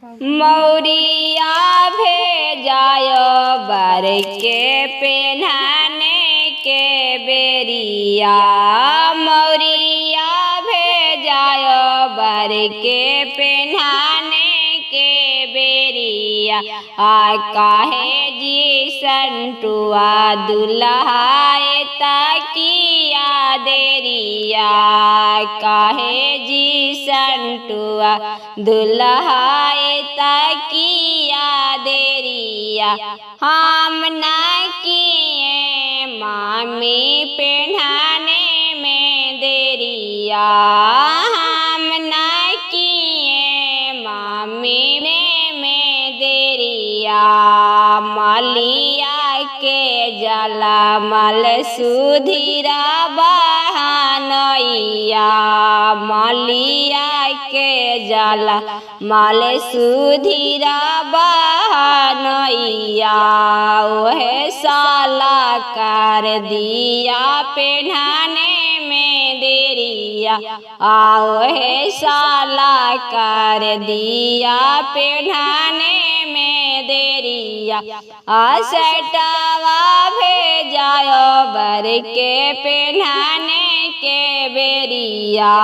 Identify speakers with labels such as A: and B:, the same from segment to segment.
A: मौरिया भेजायो बर के पेन्हाने के बेरिया। मौरिया भेजायो बर के पेन्हाने के बेरिया। काहे जी संटुआ दुल्हाए ताकिया देरिया। काहे जी संटुआ दुल्हाए ताकिया देरिया। हम ना किए मामी पेन्हाने में देरिया। हम ना किए मामी में देरिया। मलिया के जला मल सुधीरा बहानैया। मलिया के जला मल सुधीरा बहानैया। ओहे साला कर दिया पेन्हाने में देरिया। ओहे साला कर दिया पेन्हाने में देरिया। सटावा भेजायो बर के पेन्हाने के बेरिया।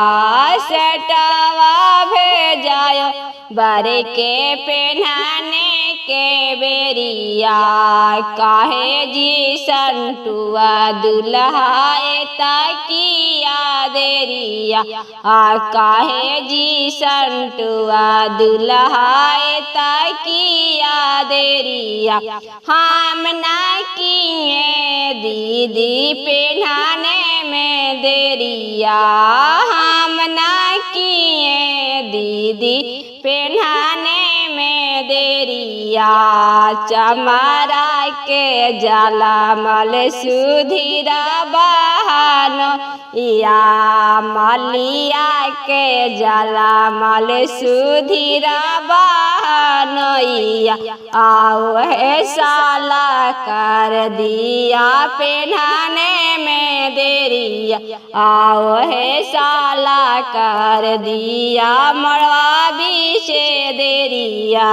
A: सटावा भेजायो बर के पेन्हाने के बेरिया। काहे जी संटुआ दुल्हाए ताकिया देरिया। काहे जी संटुआ दुल्हाए ताकिया देरिया। हम ना किए दीदी पेन्हाने में देरिया। हम ना किए दीदी पेन्हाने में देरिया। चमारा के जला मल सुधीरा बहानैया। मलिया के जला मल सुधीरा बहानैया। ओहे साला कर दिया पेन्हाने में देरिया। ओहे साला कर दिया मड़वा बीचे देरिया।